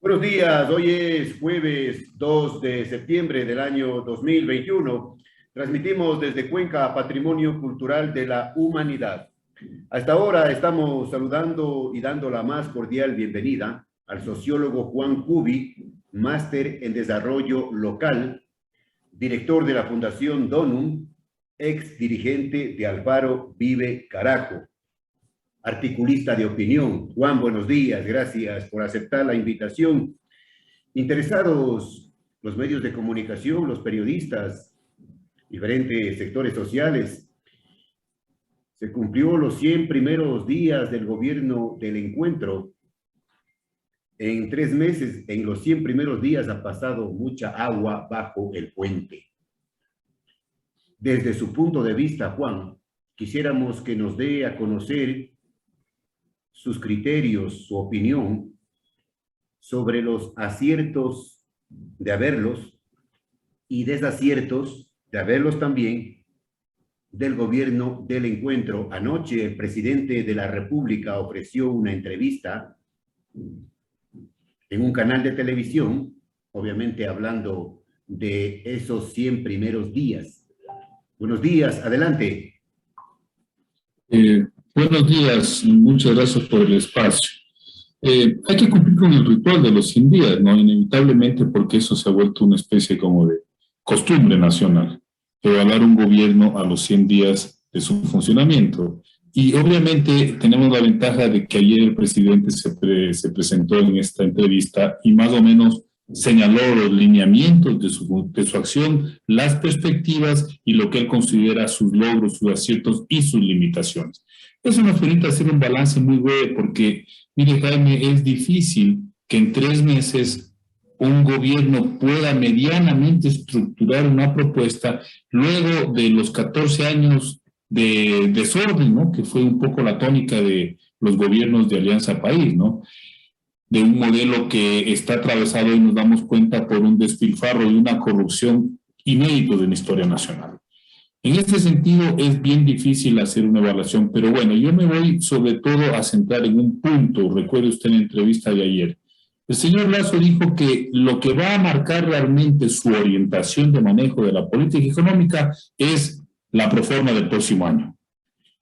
Buenos días, hoy es jueves 2 de septiembre del año 2021. Transmitimos desde Cuenca Patrimonio Cultural de la Humanidad. Hasta ahora estamos saludando y dando la más cordial bienvenida al sociólogo Juan Cubi, máster en desarrollo local, director de la Fundación Donum, ex dirigente de Alfaro Vive Carajo, articulista de opinión. Juan, buenos días, gracias por aceptar la invitación. Interesados los medios de comunicación, los periodistas, diferentes sectores sociales, se cumplió los 100 primeros días del gobierno del encuentro. En 3 meses, en los 100 primeros días ha pasado mucha agua bajo el puente. Desde su punto de vista, Juan, quisiéramos que nos dé a conocer sus criterios, su opinión sobre los aciertos de haberlos y desaciertos de haberlos también del gobierno del encuentro. Anoche el presidente de la República ofreció una entrevista en un canal de televisión, obviamente hablando de esos 100 primeros días. Buenos días, adelante. Buenos días, muchas gracias por el espacio. Hay que cumplir con el ritual de los 100 días, ¿no? Inevitablemente, porque eso se ha vuelto una especie como de costumbre nacional, evaluar un gobierno a los 100 días de su funcionamiento. Y obviamente tenemos la ventaja de que ayer el presidente se presentó en esta entrevista y más o menos señaló los lineamientos de su acción, las perspectivas y lo que él considera sus logros, sus aciertos y sus limitaciones. Eso nos permite hacer un balance muy breve porque, mire Jaime, es difícil que en 3 meses un gobierno pueda medianamente estructurar una propuesta luego de los 14 años de desorden, ¿no? Que fue un poco la tónica de los gobiernos de Alianza País, ¿no? De un modelo que está atravesado y nos damos cuenta por un despilfarro y una corrupción inédito de la historia nacional. En este sentido es bien difícil hacer una evaluación, pero bueno, yo me voy sobre todo a centrar en un punto. Recuerde usted en la entrevista de ayer. El señor Lasso dijo que lo que va a marcar realmente su orientación de manejo de la política económica es la proforma del próximo año.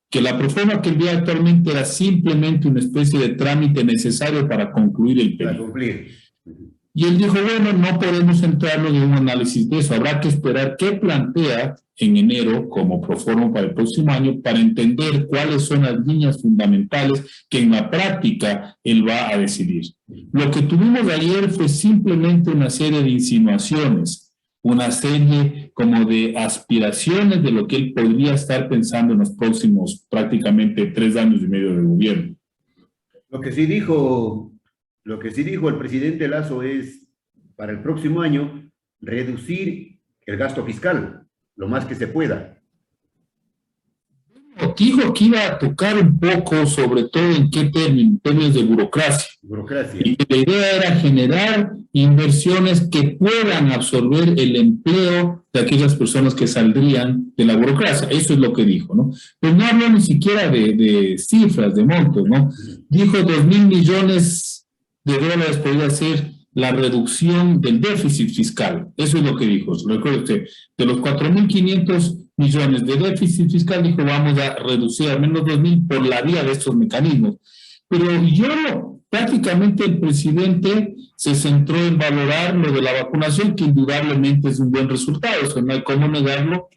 Que la proforma que envía actualmente era simplemente una especie de trámite necesario para concluir el periodo. Para cumplir. Y él dijo, bueno, no podemos centrarnos en un análisis de eso, habrá que esperar qué plantea en enero como proforma para el próximo año para entender cuáles son las líneas fundamentales que en la práctica él va a decidir. Lo que tuvimos ayer fue simplemente una serie de insinuaciones, una serie como de aspiraciones de lo que él podría estar pensando en los próximos prácticamente 3 años y medio de gobierno. Lo que sí dijo el presidente Lasso es, para el próximo año, reducir el gasto fiscal lo más que se pueda. Dijo que iba a tocar un poco, sobre todo en qué términos de burocracia. Y la idea era generar inversiones que puedan absorber el empleo de aquellas personas que saldrían de la burocracia. Eso es lo que dijo, ¿no? Pues no habló ni siquiera de cifras, de montos, ¿no? Dijo 2.000 millones de dólares podría ser la reducción del déficit fiscal. Eso es lo que dijo. Recuerde usted, de los 4.500 millones de déficit fiscal, dijo, vamos a reducir al menos 2.000 por la vía de estos mecanismos. Pero prácticamente el presidente se centró en valorar lo de la vacunación, que indudablemente es un buen resultado, eso no hay cómo negarlo.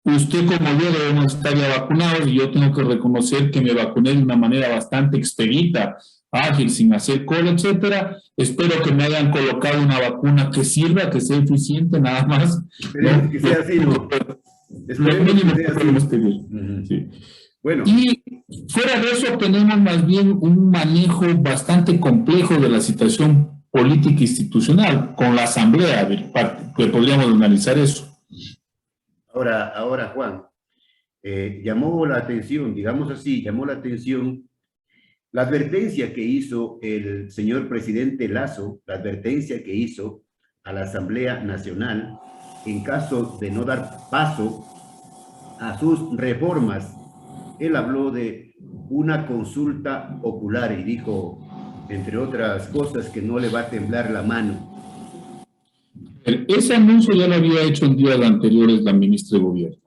Usted como yo debemos estar ya vacunados y yo tengo que reconocer que me vacuné de una manera bastante expedita, ágil, sin hacer cola, etcétera. Espero que me hayan colocado una vacuna que sirva, que sea eficiente, nada más. ¿No? Que sea así, ¿no? Lo mínimo que podemos pedir. Sí. Bueno. Y fuera de eso tenemos más bien un manejo bastante complejo de la situación política institucional con la Asamblea, que podríamos analizar eso. Ahora Juan, llamó la atención, digamos así, llamó la atención la advertencia que hizo el señor presidente Lasso, la advertencia que hizo a la Asamblea Nacional en caso de no dar paso a sus reformas. Él habló de una consulta popular y dijo, entre otras cosas, que no le va a temblar la mano. Ese anuncio ya lo había hecho en días anteriores la ministra de Gobierno.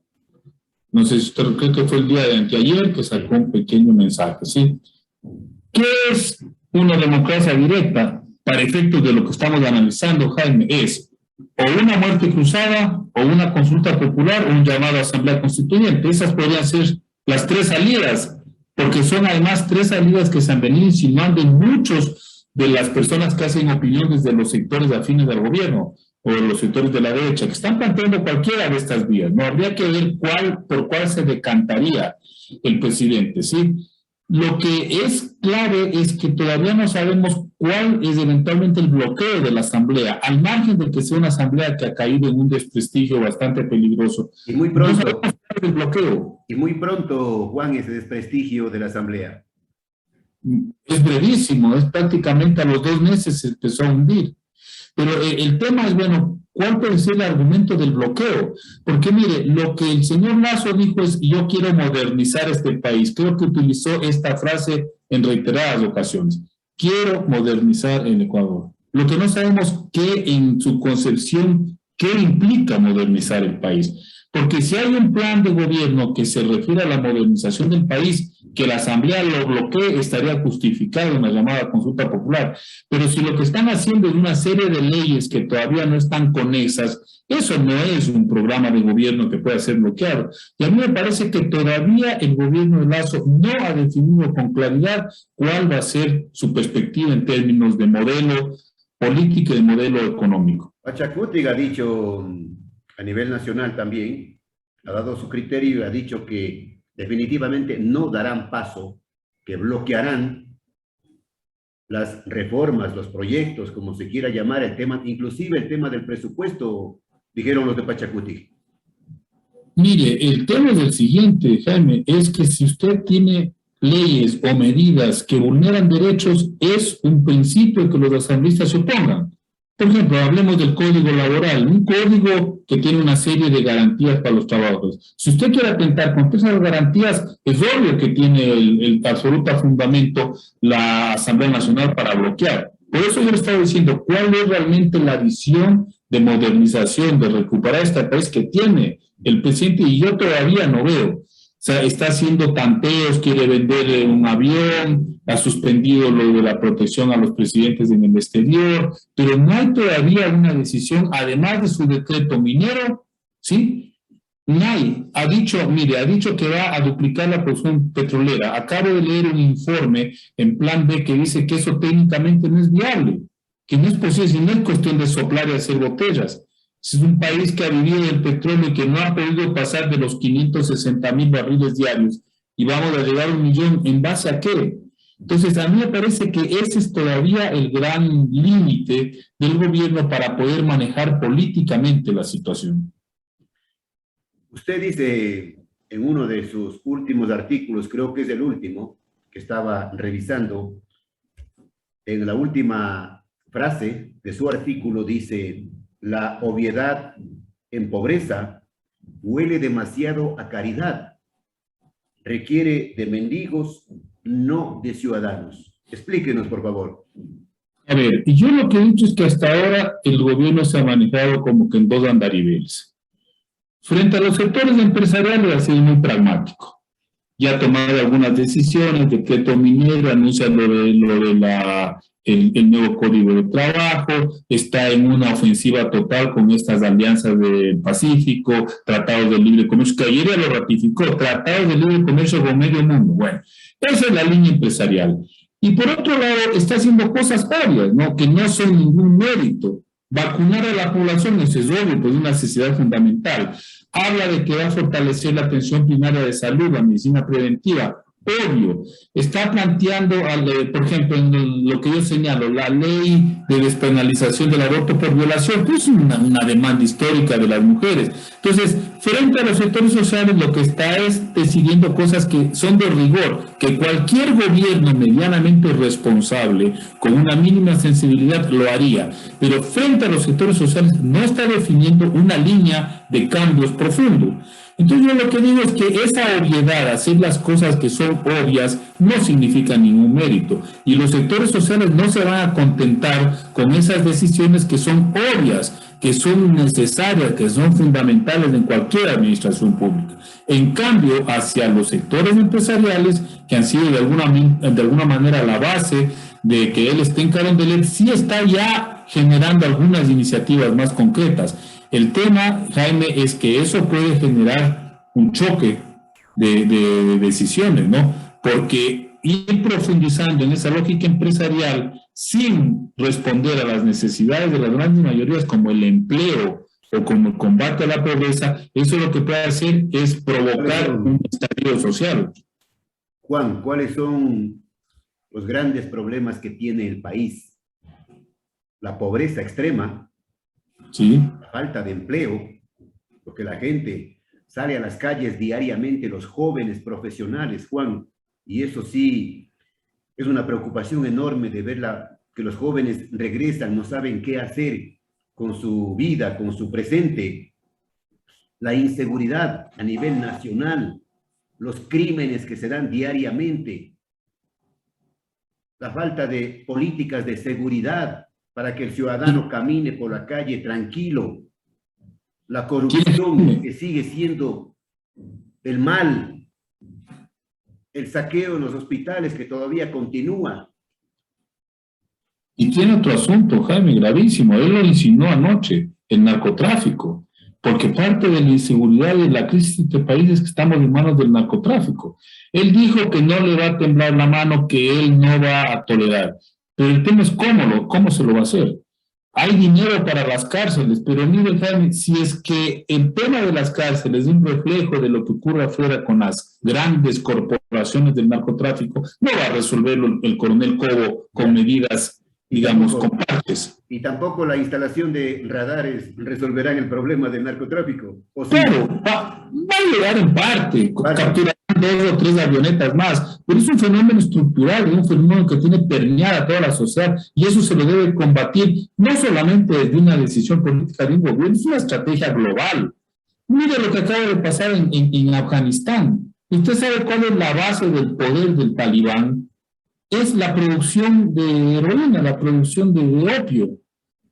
No sé si usted cree que fue el día de anteayer que sacó un pequeño mensaje, ¿sí? ¿Qué es una democracia directa? Para efectos de lo que estamos analizando, Jaime, es o una muerte cruzada, o una consulta popular, o un llamado a asamblea constituyente. Esas podrían ser las tres salidas, porque son además tres salidas que se han venido insinuando en muchos de las personas que hacen opinión desde los sectores afines al gobierno, o los sectores de la derecha, que están planteando cualquiera de estas vías. No habría que ver por cuál se decantaría el presidente, ¿sí? Lo que es clave es que todavía no sabemos cuál es eventualmente el bloqueo de la asamblea, al margen de que sea una asamblea que ha caído en un desprestigio bastante peligroso. Y muy pronto, no sabemos cuál es el bloqueo. Y muy pronto, Juan, ese desprestigio de la asamblea. Es brevísimo, es prácticamente a los 2 meses se empezó a hundir. Pero el tema es, bueno, ¿cuál puede ser el argumento del bloqueo? Porque mire, lo que el señor Lasso dijo es: yo quiero modernizar este país. Creo que utilizó esta frase en reiteradas ocasiones. Quiero modernizar el Ecuador. Lo que no sabemos qué en su concepción, qué implica modernizar el país. Porque si hay un plan de gobierno que se refiere a la modernización del país, que la asamblea lo bloquee, estaría justificado en la llamada consulta popular. Pero si lo que están haciendo es una serie de leyes que todavía no están conexas, eso no es un programa de gobierno que pueda ser bloqueado. Y a mí me parece que todavía el gobierno de Lasso no ha definido con claridad cuál va a ser su perspectiva en términos de modelo político y de modelo económico. Pachacuti ha dicho a nivel nacional también, ha dado su criterio y ha dicho que definitivamente no darán paso, que bloquearán las reformas, los proyectos, como se quiera llamar, el tema, inclusive el tema del presupuesto, dijeron los de Pachacuti. Mire, el tema es el siguiente, Jaime, es que si usted tiene leyes o medidas que vulneran derechos, es un principio que los asambleístas se opongan. Por ejemplo, hablemos del Código Laboral, un código que tiene una serie de garantías para los trabajadores. Si usted quiere atentar contra esas garantías, es obvio que tiene el absoluto fundamento la Asamblea Nacional para bloquear. Por eso yo le estaba diciendo, ¿cuál es realmente la visión de modernización, de recuperar este país que tiene el presidente? Y yo todavía no veo. O sea, está haciendo tanteos, quiere vender un avión, ha suspendido lo de la protección a los presidentes en el exterior, pero no hay todavía una decisión, además de su decreto minero, ¿sí? NAI ha dicho, mire, ha dicho que va a duplicar la producción petrolera. Acabo de leer un informe en Plan B que dice que eso técnicamente no es viable, que no es posible, si no es cuestión de soplar y hacer botellas. Es un país que ha vivido del petróleo y que no ha podido pasar de los 560,000 barriles diarios y vamos a llegar a 1 millón. ¿En base a qué? Entonces, a mí me parece que ese es todavía el gran límite del gobierno para poder manejar políticamente la situación. Usted dice en uno de sus últimos artículos, creo que es el último, que estaba revisando, en la última frase de su artículo dice: la obviedad en pobreza huele demasiado a caridad, requiere de mendigos, no de ciudadanos. Explíquenos, por favor. A ver, yo lo que he dicho es que hasta ahora el gobierno se ha manejado como que en 2 andariveles. Frente a los sectores empresariales ha sido muy pragmático. Ya ha tomado algunas decisiones, decreto minero, anuncia lo de el nuevo código de trabajo, está en una ofensiva total con estas alianzas del Pacífico, tratados de libre comercio, que ayer ya lo ratificó, tratados de libre comercio con medio mundo. Bueno, esa es la línea empresarial. Y por otro lado, está haciendo cosas obvias, ¿no? Que no son ningún mérito. Vacunar a la población, eso es obvio, pues es una necesidad fundamental. Habla de que va a fortalecer la atención primaria de salud, la medicina preventiva, obvio. Está planteando, por ejemplo, en lo que yo señalo, la ley de despenalización del aborto por violación, pues es una demanda histórica de las mujeres. Entonces, frente a los sectores sociales, lo que está es decidiendo cosas que son de rigor, que cualquier gobierno medianamente responsable, con una mínima sensibilidad, lo haría. Pero frente a los sectores sociales, no está definiendo una línea de cambios profundos. Entonces yo lo que digo es que esa obviedad, hacer las cosas que son obvias, no significa ningún mérito. Y los sectores sociales no se van a contentar con esas decisiones que son obvias, que son necesarias, que son fundamentales en cualquier administración pública. En cambio, hacia los sectores empresariales, que han sido de alguna manera la base de que él esté en Carondelet, sí está ya generando algunas iniciativas más concretas. El tema, Jaime, es que eso puede generar un choque de decisiones, ¿no? Porque ir profundizando en esa lógica empresarial sin responder a las necesidades de las grandes mayorías como el empleo o como el combate a la pobreza, eso lo que puede hacer es provocar un estallido social. Juan, ¿cuáles son los grandes problemas que tiene el país? La pobreza extrema, sí, la falta de empleo, porque la gente sale a las calles diariamente, los jóvenes profesionales, Juan, y eso sí es una preocupación enorme de ver que los jóvenes regresan, no saben qué hacer con su vida, con su presente. La inseguridad a nivel nacional, los crímenes que se dan diariamente, la falta de políticas de seguridad para que el ciudadano camine por la calle tranquilo, la corrupción que sigue siendo el mal, el saqueo en los hospitales que todavía continúa. Y tiene otro asunto, Jaime, gravísimo. Él lo insinuó anoche, el narcotráfico, porque parte de la inseguridad y de la crisis de este país es que estamos en manos del narcotráfico. Él dijo que no le va a temblar la mano, que él no va a tolerar. Pero el tema es cómo se lo va a hacer. Hay dinero para las cárceles, pero mire, Jaime, si es que el tema de las cárceles es un reflejo de lo que ocurre afuera con las grandes corporaciones del narcotráfico, no va a resolverlo el coronel Cobo con medidas, digamos, compactas. Y tampoco la instalación de radares resolverán el problema del narcotráfico. ¿O sí? Claro, va a llegar en parte, capturarán 2 o 3 avionetas más, pero es un fenómeno estructural, es un fenómeno que tiene permeada a toda la sociedad, y eso se lo debe combatir no solamente desde una decisión política de un gobierno, es una estrategia global. Mire lo que acaba de pasar en Afganistán. ¿Usted sabe cuál es la base del poder del talibán? Es la producción de heroína, la producción de opio.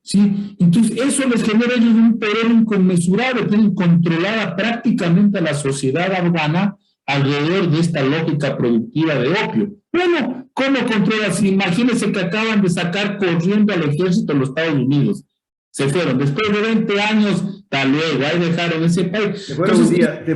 ¿Sí? Entonces, eso les genera a ellos un poder inconmensurable, tienen controlada prácticamente a la sociedad afgana alrededor de esta lógica productiva de opio. Bueno, ¿cómo controlas? Imagínense que acaban de sacar corriendo al ejército de los Estados Unidos. Se fueron, después de 20 años, tal luego, ahí dejaron ese país. Se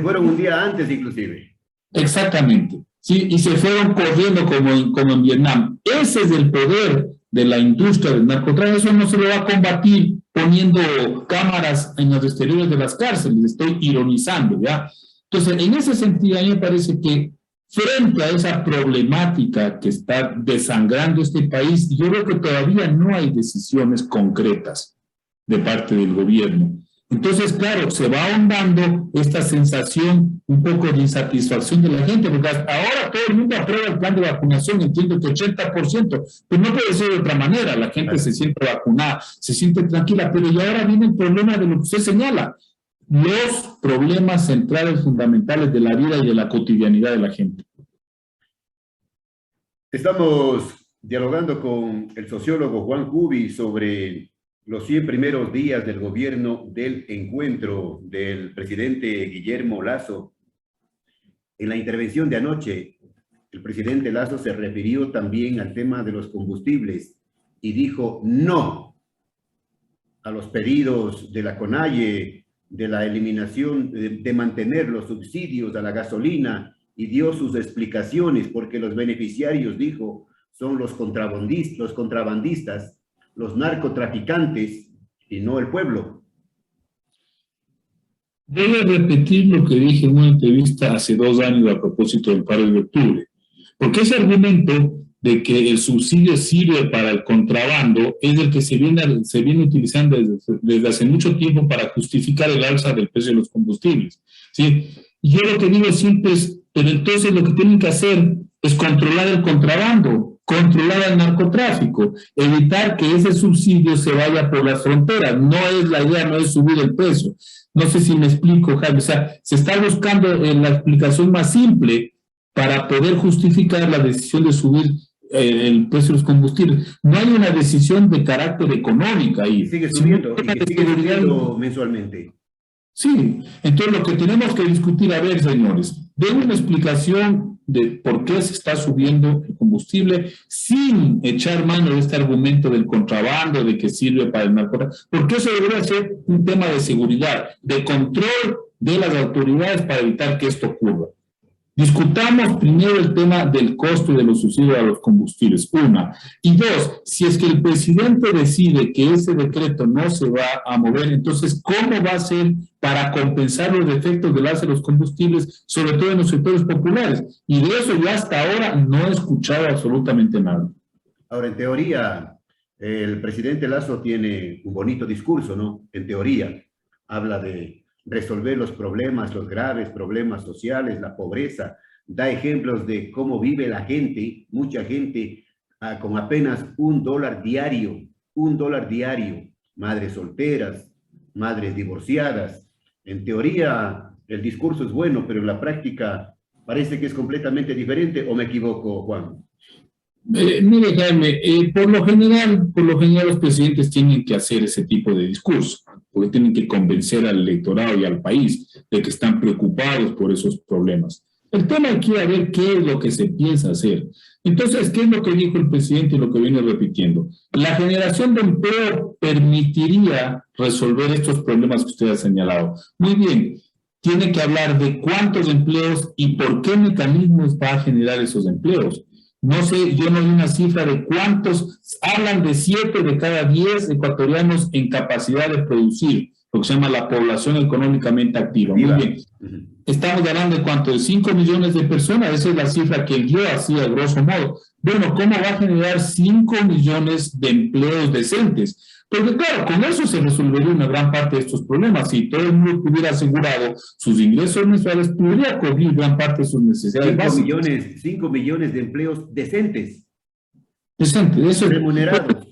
fueron un día antes, inclusive. Exactamente, sí, y se fueron corriendo como en Vietnam. Ese es el poder de la industria del narcotráfico. Eso no se lo va a combatir poniendo cámaras en los exteriores de las cárceles, estoy ironizando, ¿ya? Entonces, en ese sentido, a mí me parece que frente a esa problemática que está desangrando este país, yo creo que todavía no hay decisiones concretas de parte del gobierno. Entonces, claro, se va ahondando esta sensación un poco de insatisfacción de la gente, porque hasta ahora todo el mundo aprueba el plan de vacunación, entiendo que 80%, pero no puede ser de otra manera, la gente se siente vacunada, se siente tranquila, pero y ahora viene el problema de lo que usted señala, los problemas centrales fundamentales de la vida y de la cotidianidad de la gente. Estamos dialogando con el sociólogo Juan Cubi sobre los 100 primeros días del gobierno del encuentro del presidente Guillermo Lasso. En la intervención de anoche, el presidente Lasso se refirió también al tema de los combustibles y dijo no a los pedidos de la CONAIE, de la eliminación, de mantener los subsidios a la gasolina, y dio sus explicaciones, porque los beneficiarios, dijo, son los contrabandistas, los narcotraficantes, y no el pueblo. Voy a repetir lo que dije en una entrevista hace 2 años a propósito del paro de octubre, porque ese argumento de que el subsidio sirve para el contrabando es el que se viene utilizando desde hace mucho tiempo para justificar el alza del precio de los combustibles, ¿sí? Y yo lo que digo siempre es, pero entonces lo que tienen que hacer es controlar el contrabando, controlar el narcotráfico, evitar que ese subsidio se vaya por las fronteras. No es la idea, no es subir el precio. No sé si me explico, Jaime. O sea, se está buscando la explicación más simple para poder justificar la decisión de subir el precio de los combustibles. No hay una decisión de carácter económico ahí. Y sigue subiendo, y que sigue subiendo mensualmente. Sí, entonces lo que tenemos que discutir, a ver, señores, den una explicación de por qué se está subiendo el combustible sin echar mano de este argumento del contrabando, de que sirve para el narcotráfico, porque eso debería ser un tema de seguridad, de control de las autoridades para evitar que esto ocurra. Discutamos primero el tema del costo de los subsidios a los combustibles, una. Y dos, si es que el presidente decide que ese decreto no se va a mover, entonces, ¿cómo va a ser para compensar los efectos del alza de los combustibles, sobre todo en los sectores populares? Y de eso yo hasta ahora no he escuchado absolutamente nada. Ahora, en teoría, el presidente Lasso tiene un bonito discurso, ¿no? En teoría, habla de resolver los problemas, los graves problemas sociales, la pobreza, da ejemplos de cómo vive la gente, mucha gente con apenas $1 diario, madres solteras, madres divorciadas. En teoría, el discurso es bueno, pero en la práctica parece que es completamente diferente, ¿o me equivoco, Juan? Mire, Jaime, por lo general los presidentes tienen que hacer ese tipo de discurso, porque tienen que convencer al electorado y al país de que están preocupados por esos problemas. El tema aquí es ver qué es lo que se piensa hacer. Entonces, ¿qué es lo que dijo el presidente y lo que viene repitiendo? La generación de empleo permitiría resolver estos problemas que usted ha señalado. Muy bien, tiene que hablar de cuántos empleos y por qué mecanismos va a generar esos empleos. No sé, yo no vi una cifra de cuántos, hablan de 7 de cada 10 ecuatorianos en capacidad de producir, lo que se llama la población económicamente activa. Muy bien. Estamos hablando de cuánto, de 5 millones de personas, esa es la cifra que yo hacía, grosso modo. Bueno, ¿cómo va a generar 5 millones de empleos decentes? Porque claro, con eso se resolvería una gran parte de estos problemas. Si todo el mundo tuviera asegurado sus ingresos mensuales, podría cubrir gran parte de sus necesidades básicas. 5 millones de empleos decentes. Decentes, eso, remunerados.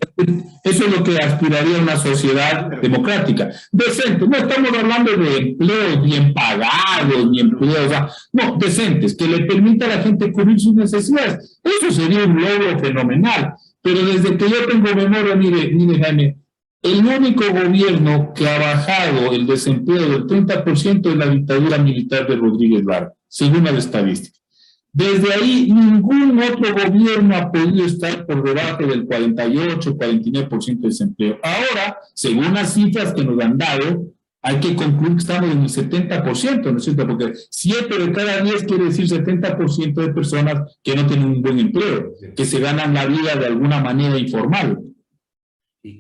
Eso es lo que aspiraría a una sociedad democrática. Decente, no estamos hablando de empleos bien pagados, ni empleos, no, decentes, que le permita a la gente cubrir sus necesidades. Eso sería un logro fenomenal. Pero desde que yo tengo memoria, mire, Jaime, el único gobierno que ha bajado el desempleo del 30% es la dictadura militar de Rodríguez Largo, según la estadística. Desde ahí, ningún otro gobierno ha podido estar por debajo del 48, 49% de desempleo. Ahora, según las cifras que nos han dado, hay que concluir que estamos en el 70%, ¿no es cierto? Porque 7 de cada 10 quiere decir 70% de personas que no tienen un buen empleo, que se ganan la vida de alguna manera informal. Y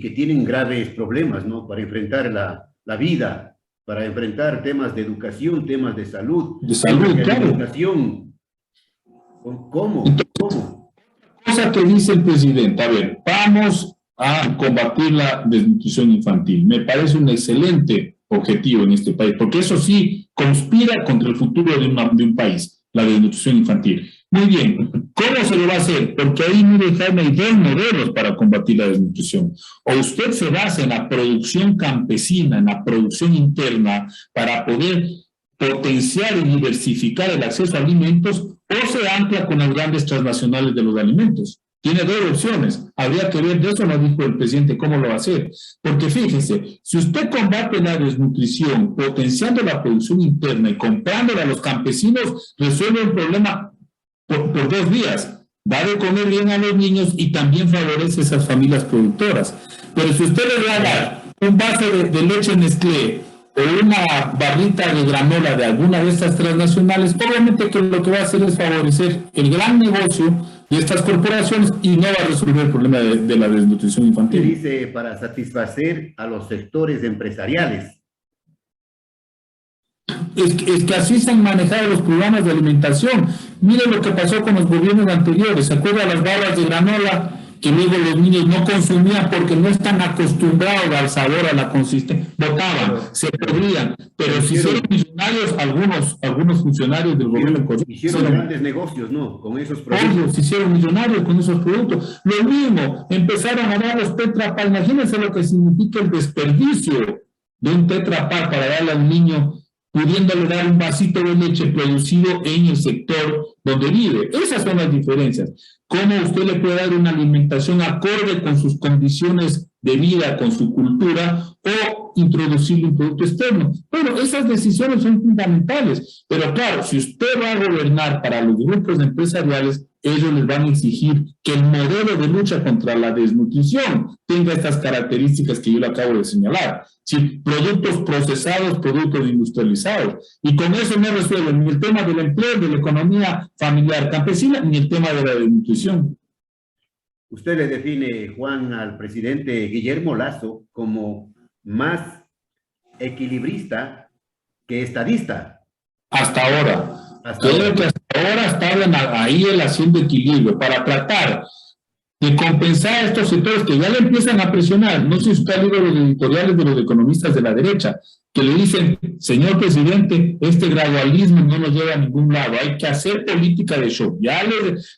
que tienen graves problemas, ¿no? Para enfrentar la vida, para enfrentar temas de educación, temas de salud. De salud, claro. Educación. ¿Cómo? Cosa que dice el presidente, a ver, vamos a combatir la desnutrición infantil. Me parece un excelente objetivo en este país, porque eso sí conspira contra el futuro de un país, la desnutrición infantil. Muy bien, ¿cómo se lo va a hacer? Porque ahí, mire, Jaime, hay dos modelos para combatir la desnutrición. O usted se basa en la producción campesina, en la producción interna, para poder potenciar y diversificar el acceso a alimentos, o se ancla con las grandes transnacionales de los alimentos. Tiene dos opciones. Habría que ver, de eso nos dijo el presidente, cómo lo va a hacer. Porque fíjese, si usted combate la desnutrición, potenciando la producción interna y comprándola a los campesinos, resuelve el problema por dos vías. Da de comer bien a los niños y también favorece a esas familias productoras. Pero si usted le va a dar un vaso de leche Nestlé o una barrita de granola de alguna de estas transnacionales, obviamente que lo que va a hacer es favorecer el gran negocio de estas corporaciones y no va a resolver el problema de la desnutrición infantil. Dice, para satisfacer a los sectores empresariales. Es que así se han manejado los programas de alimentación. Miren lo que pasó con los gobiernos anteriores. ¿Se acuerdan las barras de granola que luego los niños no consumían porque no están acostumbrados al sabor, a la consistencia, botaban, se perdían, pero si hicieron millonarios algunos funcionarios del gobierno. Hicieron grandes negocios, ¿no? Con esos productos. Se hicieron millonarios con esos productos. Lo mismo, empezaron a dar los Tetra Pak. Imagínense lo que significa el desperdicio de un Tetra Pak para darle a un niño, pudiéndole dar un vasito de leche producido en el sector donde vive. Esas son las diferencias. Cómo usted le puede dar una alimentación acorde con sus condiciones de vida, con su cultura, o introducirle un producto externo. Bueno, esas decisiones son fundamentales. Pero claro, si usted va a gobernar para los grupos empresariales, ellos les van a exigir que el modelo de lucha contra la desnutrición tenga estas características que yo le acabo de señalar. Sí, productos procesados, productos industrializados. Y con eso no resuelven ni el tema del empleo, de la economía familiar campesina, ni el tema de la desnutrición. Usted le define, Juan, al presidente Guillermo Lasso como más equilibrista que estadista. Hasta ahora. Creo que hasta ahora está ahí él haciendo equilibrio para tratar de compensar a estos sectores que ya le empiezan a presionar. No sé si usted ha leído los editoriales de los economistas de la derecha, que le dicen, señor presidente, este gradualismo no nos lleva a ningún lado, hay que hacer política de shock.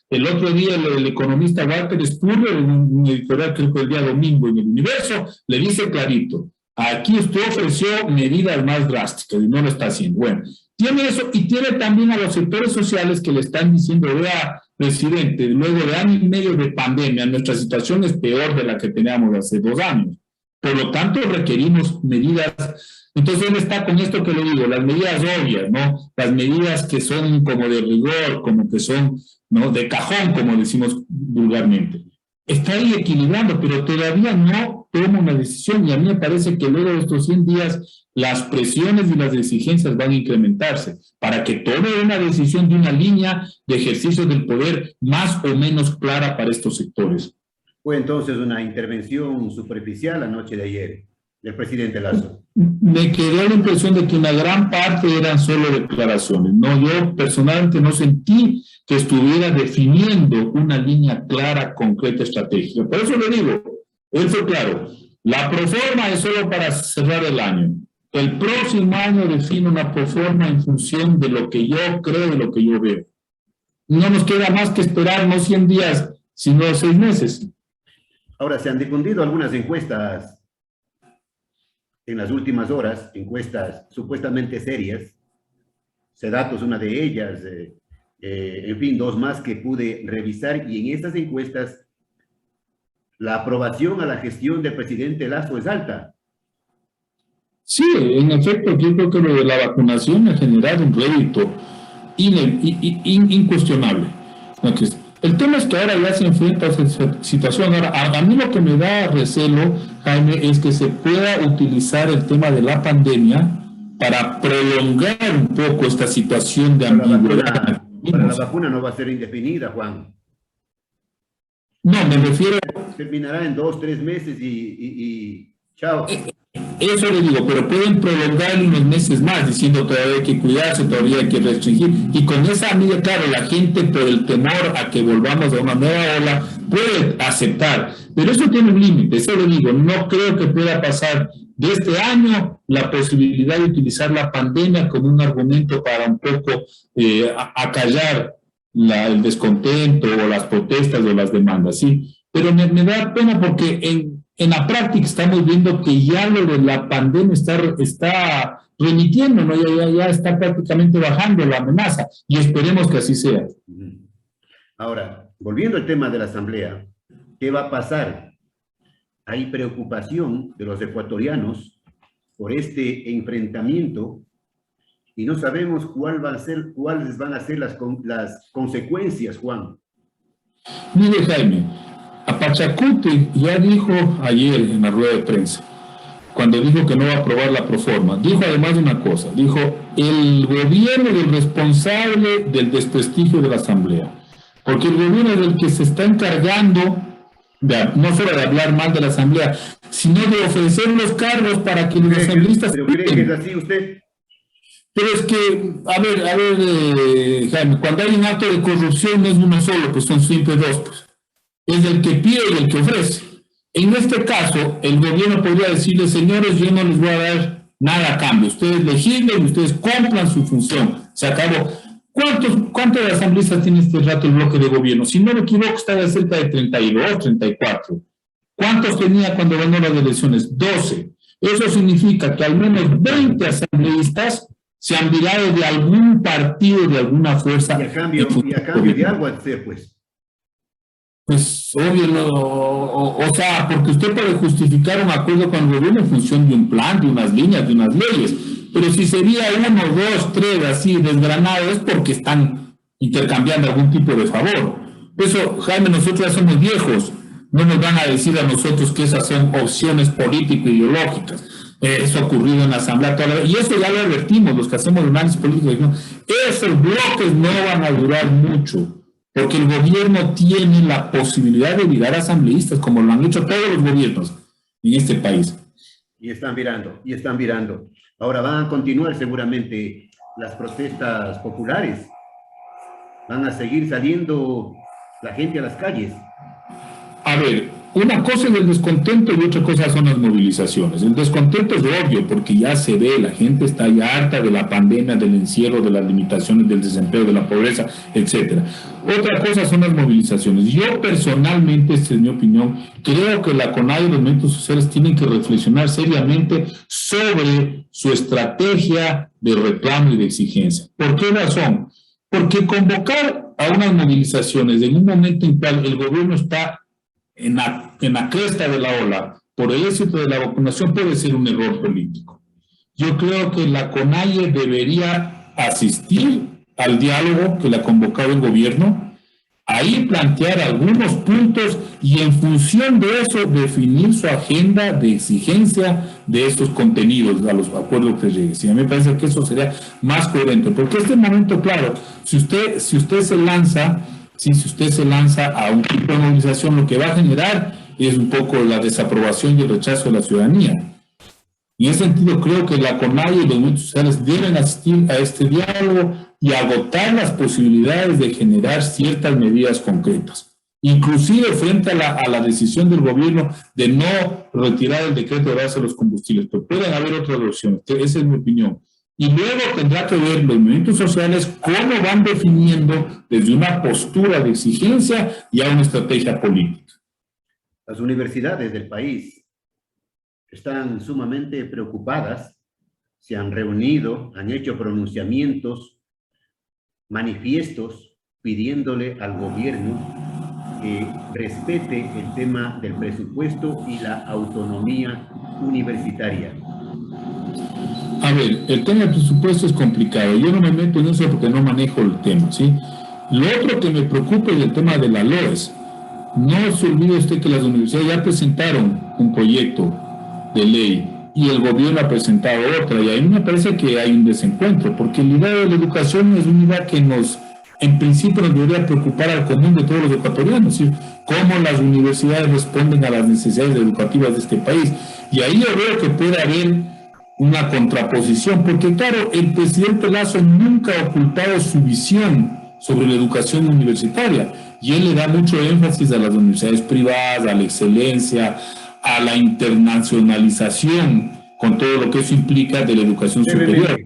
El otro día el economista Walter Spurrier, en un editorial creo que el día domingo en El Universo, le dice clarito, aquí usted ofreció medidas más drásticas y no lo está haciendo. Bueno, tiene eso y tiene también a los sectores sociales que le están diciendo, vea, presidente, luego de año y medio de pandemia, nuestra situación es peor de la que teníamos hace 2 años. Por lo tanto, requerimos medidas. Entonces, él está con esto que le digo, las medidas obvias, ¿no? Las medidas que son como de rigor, como que son, ¿no?, de cajón, como decimos vulgarmente. Está ahí equilibrando, pero todavía no toma una decisión y a mí me parece que luego de estos 100 días las presiones y las exigencias van a incrementarse para que tome una decisión de una línea de ejercicio del poder más o menos clara para estos sectores. Fue entonces una intervención superficial la noche de ayer del presidente Lasso. Me quedó la impresión de que una gran parte eran solo declaraciones. No, yo personalmente no sentí que estuviera definiendo una línea clara, concreta, estratégica. Por eso le digo, él fue claro, la proforma es solo para cerrar el año. El próximo año define una proforma en función de lo que yo creo, de lo que yo veo. No nos queda más que esperar no 100 días, sino 6 meses. Ahora, se han difundido algunas encuestas en las últimas horas, encuestas supuestamente serias. Sedatos, una de ellas, en fin, 2 más que pude revisar, y en estas encuestas la aprobación a la gestión del presidente Lasso es alta. Sí, en efecto, yo creo que lo de la vacunación ha generado un rédito incuestionable. El tema es que ahora ya se enfrenta a esa situación. Ahora, a mí lo que me da recelo, Jaime, es que se pueda utilizar el tema de la pandemia para prolongar un poco esta situación de ambigüedad. Pero la vacuna no va a ser indefinida, Juan. No, me refiero... Terminará en 2, 3 meses y chao. Eso le digo, pero pueden prolongar unos meses más, diciendo todavía hay que cuidarse, todavía hay que restringir. Y con esa medida, claro, la gente por el temor a que volvamos a una nueva ola puede aceptar. Pero eso tiene un límite, eso le digo, no creo que pueda pasar de este año la posibilidad de utilizar la pandemia como un argumento para un poco acallar el descontento o las protestas o las demandas, ¿sí? Pero me da pena porque en la práctica estamos viendo que ya lo de la pandemia está remitiendo, ¿no? Ya está prácticamente bajando la amenaza y esperemos que así sea. Ahora, volviendo al tema de la Asamblea, ¿qué va a pasar? Hay preocupación de los ecuatorianos por este enfrentamiento y no sabemos cuáles van a ser las consecuencias, Juan. Mire, Jaime, Pachacuti ya dijo ayer en la rueda de prensa, cuando dijo que no va a aprobar la proforma, dijo además una cosa, dijo, el gobierno es el responsable del desprestigio de la Asamblea, porque el gobierno es el que se está encargando, no solo de hablar mal de la Asamblea, sino de ofrecer los cargos para que los asambleístas... ¿Pero cree que es así usted? Pero es que, a ver, Jaime, cuando hay un acto de corrupción no es uno solo, pues son siempre 2, pues. es el que pide y el que ofrece. En este caso, el gobierno podría decirle, señores, yo no les voy a dar nada a cambio. Ustedes legislen, ustedes cumplan su función. Se acabó. ¿Cuántos asambleístas tiene este rato el bloque de gobierno? Si no me equivoco, estaba cerca de 32, 34. ¿Cuántos tenía cuando ganó las elecciones? 12. Eso significa que al menos 20 asambleístas se han virado de algún partido, de alguna fuerza. Y a cambio de algo, pues. Pues obvio, no, o sea, porque usted puede justificar un acuerdo con el gobierno en función de un plan, de unas líneas, de unas leyes, pero si sería 1, 2, 3 así desgranados es porque están intercambiando algún tipo de favor. Eso, Jaime, nosotros ya somos viejos, no nos van a decir a nosotros que esas son opciones político-ideológicas. Eso ha ocurrido en la Asamblea toda la vez, y eso ya lo advertimos, los que hacemos análisis político, esos bloques no van a durar mucho. Porque el gobierno tiene la posibilidad de virar asambleístas, como lo han hecho todos los gobiernos en este país. Y están virando. Ahora van a continuar seguramente las protestas populares. Van a seguir saliendo la gente a las calles. A ver, una cosa es el descontento y otra cosa son las movilizaciones. El descontento es obvio porque ya se ve, la gente está ya harta de la pandemia, del encierro, de las limitaciones, del desempleo, de la pobreza, etc. Otra cosa son las movilizaciones. Yo personalmente, esta es mi opinión, creo que la CONADE y los movimientos sociales tienen que reflexionar seriamente sobre su estrategia de reclamo y de exigencia. ¿Por qué razón? Porque convocar a unas movilizaciones en un momento en que el gobierno está en la cresta de la ola por el éxito de la vacunación puede ser un error político. Yo creo que la CONAIE debería asistir al diálogo que le ha convocado el gobierno, ahí plantear algunos puntos y en función de eso definir su agenda de exigencia de estos contenidos a los acuerdos que lleguen. Sí, a mí me parece que eso sería más coherente, porque este momento, claro, si usted se lanza a un tipo de movilización, lo que va a generar es un poco la desaprobación y el rechazo de la ciudadanía. Y en ese sentido creo que la CONAIE y los movimientos sociales deben asistir a este diálogo y agotar las posibilidades de generar ciertas medidas concretas. Inclusive frente a la decisión del gobierno de no retirar el decreto de base de los combustibles, pero pueden haber otras opciones, esa es mi opinión. Y luego tendrá que ver los movimientos sociales cómo van definiendo desde una postura de exigencia y a una estrategia política. Las universidades del país están sumamente preocupadas, se han reunido, han hecho pronunciamientos, manifiestos, pidiéndole al gobierno que respete el tema del presupuesto y la autonomía universitaria. A ver, el tema del presupuesto es complicado. Yo no me meto en eso porque no manejo el tema, ¿sí? Lo otro que me preocupa es el tema de la LOES. No se olvide usted que las universidades ya presentaron un proyecto de ley y el gobierno ha presentado otra, y a mí me parece que hay un desencuentro, porque la idea de la educación es una idea que en principio nos debería preocupar al común de todos los ecuatorianos, ¿sí? Cómo las universidades responden a las necesidades educativas de este país. Y ahí yo veo que puede haber una contraposición, porque claro, el presidente Lasso nunca ha ocultado su visión sobre la educación universitaria, y él le da mucho énfasis a las universidades privadas, a la excelencia, a la internacionalización, con todo lo que eso implica de la educación superior.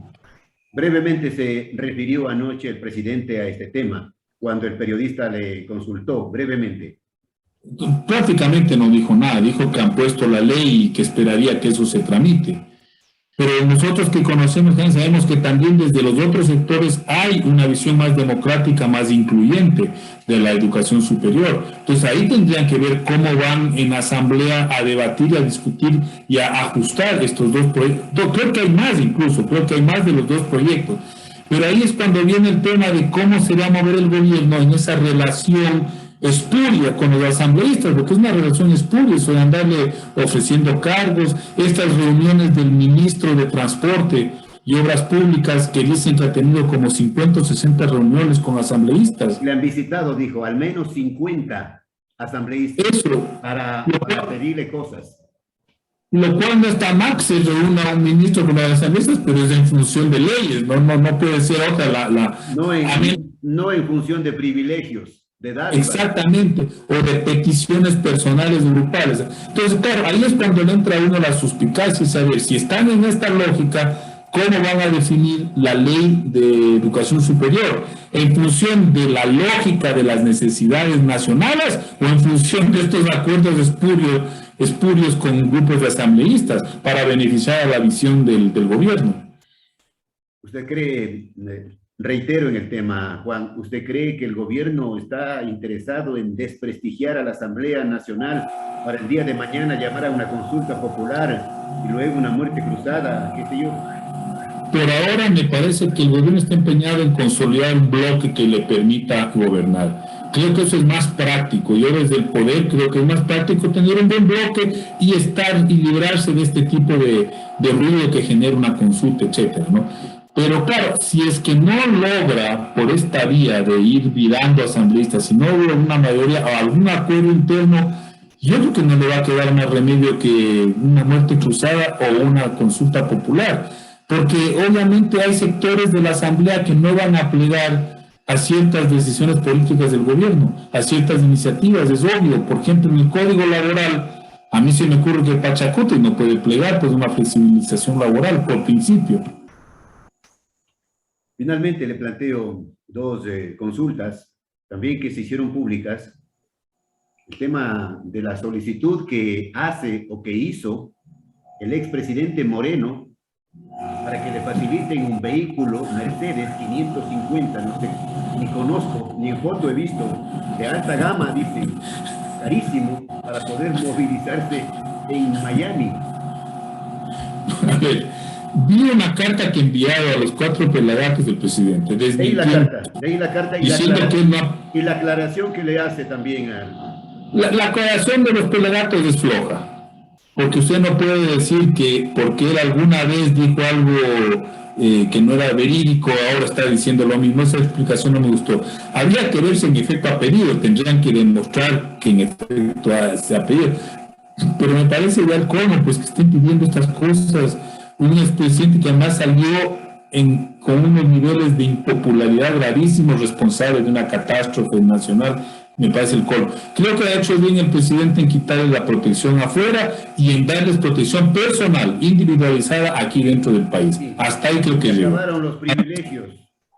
Brevemente se refirió anoche el presidente a este tema, cuando el periodista le consultó, brevemente. Prácticamente no dijo nada, dijo que han puesto la ley y que esperaría que eso se tramite. Pero nosotros que conocemos sabemos que también desde los otros sectores hay una visión más democrática, más incluyente de la educación superior. Entonces ahí tendrían que ver cómo van en asamblea a debatir, a discutir y a ajustar estos dos proyectos. Creo que hay más incluso, creo que hay más de los dos proyectos. Pero ahí es cuando viene el tema de cómo se va a mover el gobierno en esa relación espuria con los asambleístas, porque es una relación espuria, eso de andarle ofreciendo cargos, estas reuniones del ministro de Transporte y Obras Públicas que dicen que ha tenido como 50 o 60 reuniones con asambleístas. Le han visitado, dijo, al menos 50 asambleístas para pedirle cosas. Lo cual no está mal que se reúna un ministro con los asambleístas, pero es en función de leyes, no puede ser otra No en función de privilegios. de dádivas. Exactamente, o de peticiones personales grupales. Entonces, claro, ahí es cuando le entra a uno la suspicacia y saber si están en esta lógica, cómo van a definir la ley de educación superior, en función de la lógica de las necesidades nacionales o en función de estos acuerdos espurios con grupos de asambleístas para beneficiar a la visión del gobierno. ¿Usted cree, reitero en el tema, Juan, usted cree que el gobierno está interesado en desprestigiar a la Asamblea Nacional para el día de mañana llamar a una consulta popular y luego una muerte cruzada, qué sé yo? Por ahora me parece que el gobierno está empeñado en consolidar un bloque que le permita gobernar. Creo que eso es más práctico. Yo desde el poder creo que es más práctico tener un buen bloque y estar y librarse de este tipo de ruido que genera una consulta, etcétera, ¿no? Pero claro, si es que no logra por esta vía de ir virando asambleístas, si no logra una mayoría o algún acuerdo interno, yo creo que no le va a quedar más remedio que una muerte cruzada o una consulta popular, porque obviamente hay sectores de la asamblea que no van a plegar a ciertas decisiones políticas del gobierno, a ciertas iniciativas, es obvio. Por ejemplo, en el Código Laboral, a mí se me ocurre que Pachacuti no puede plegar pues una flexibilización laboral por principio. Finalmente le planteo dos consultas, también que se hicieron públicas. El tema de la solicitud que hace o que hizo el expresidente Moreno para que le faciliten un vehículo Mercedes 550, no sé, ni conozco, ni en foto he visto, de alta gama, dice, carísimo, para poder movilizarse en Miami. A ver, vi una carta que enviaba a los 4 pelagatos del presidente. Leí la carta y la aclaración que le hace también La aclaración de los pelagatos es floja. Porque usted no puede decir que porque él alguna vez dijo algo que no era verídico, ahora está diciendo lo mismo. Esa explicación no me gustó. Habría que ver si en efecto ha pedido, tendrían que demostrar que en efecto se ha pedido. Pero me parece ya el colmo, pues que estén pidiendo estas cosas. Un expresidente que además salió con unos niveles de impopularidad gravísimos, responsable de una catástrofe nacional. Me parece el colmo. Creo que ha hecho bien el presidente en quitarle la protección afuera y en darles protección personal, individualizada aquí dentro del país. Sí. Hasta ahí creo que se acabaron los privilegios.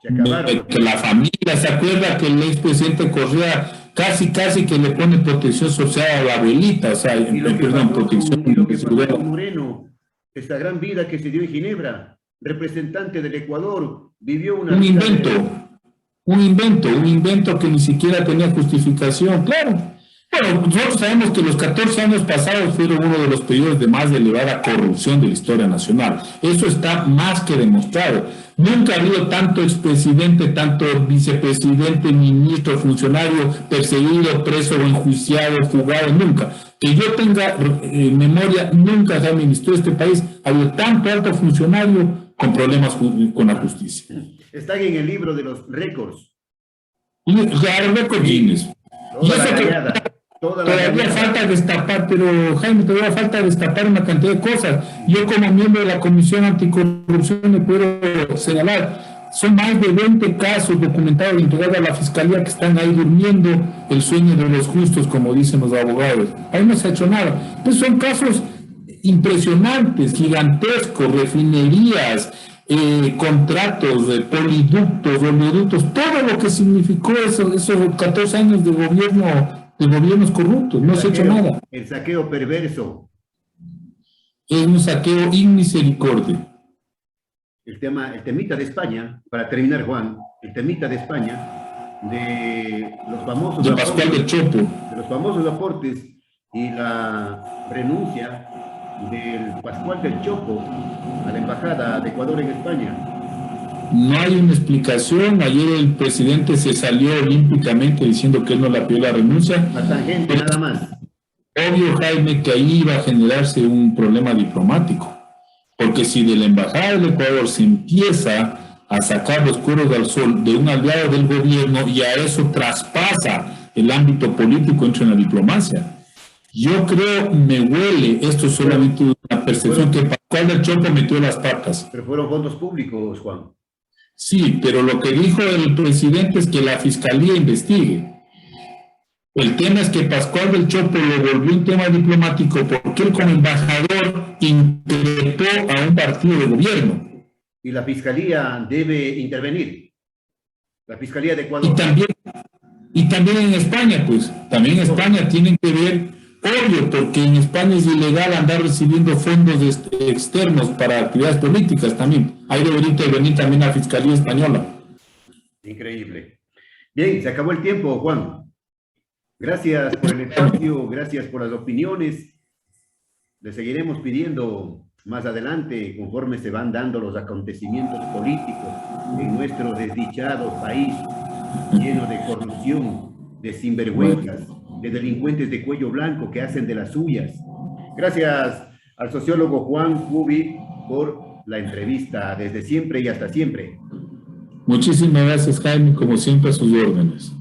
Se acabaron. Que la familia, ¿se acuerda que el expresidente Correa casi que le pone protección social a la abuelita? O sea, protección de Moreno, esta gran vida que se dio en Ginebra, representante del Ecuador, vivió una vida un invento que ni siquiera tenía justificación, claro. Bueno, nosotros sabemos que los 14 años pasados fueron uno de los periodos de más elevada corrupción de la historia nacional. Eso está más que demostrado. Nunca ha habido tanto expresidente, tanto vicepresidente, ministro, funcionario perseguido, preso o enjuiciado, fugado, nunca. Que yo tenga memoria, nunca se administró este país. Ha habido tanto alto funcionario con problemas con la justicia. Están en el libro de los récords. Claro, récord Guinness. Todavía falta destapar, pero Jaime, todavía falta destapar una cantidad de cosas. Yo como miembro de la Comisión Anticorrupción me puedo señalar, son más de 20 casos documentados entregados a la Fiscalía que están ahí durmiendo el sueño de los justos, como dicen los abogados. Ahí no se ha hecho nada. Pues son casos impresionantes, gigantescos, refinerías, contratos, poliductos, oleoductos, todo lo que significó esos 14 años de gobiernos corruptos. No se ha hecho nada. El saqueo perverso. Es un saqueo inmisericordia. El temita de España, para terminar, Juan, el temita de España, de los famosos... De Pascual del Chopo. De los famosos aportes y la renuncia del Pascual del Chopo a la Embajada de Ecuador en España. No hay una explicación. Ayer el presidente se salió olímpicamente diciendo que él no le pidió la renuncia. La tangente, nada más. Obvio, Jaime, que ahí iba a generarse un problema diplomático. Porque si de la Embajada del Ecuador se empieza a sacar los cueros al sol de un aliado del gobierno y a eso traspasa el ámbito político, entra en la diplomacia. Yo creo, me huele, esto es solamente una percepción, que Pascual del Chopo metió las patas. Pero fueron fondos públicos, Juan. Sí, pero lo que dijo el presidente es que la Fiscalía investigue. El tema es que Pascual del Chopo lo volvió un tema diplomático porque él como embajador increpó a un partido de gobierno. Y la Fiscalía debe intervenir. La Fiscalía de Ecuador. Y también en España, pues, también en España tienen que ver, obvio, porque en España es ilegal andar recibiendo fondos externos para actividades políticas también. Ahí debería intervenir también la Fiscalía Española. Increíble. Bien, se acabó el tiempo, Juan. Gracias por el espacio, gracias por las opiniones. Le seguiremos pidiendo más adelante, conforme se van dando los acontecimientos políticos en nuestro desdichado país, lleno de corrupción, de sinvergüenzas, de delincuentes de cuello blanco que hacen de las suyas. Gracias al sociólogo Juan Cubi por la entrevista, desde siempre y hasta siempre. Muchísimas gracias, Jaime, como siempre a sus órdenes.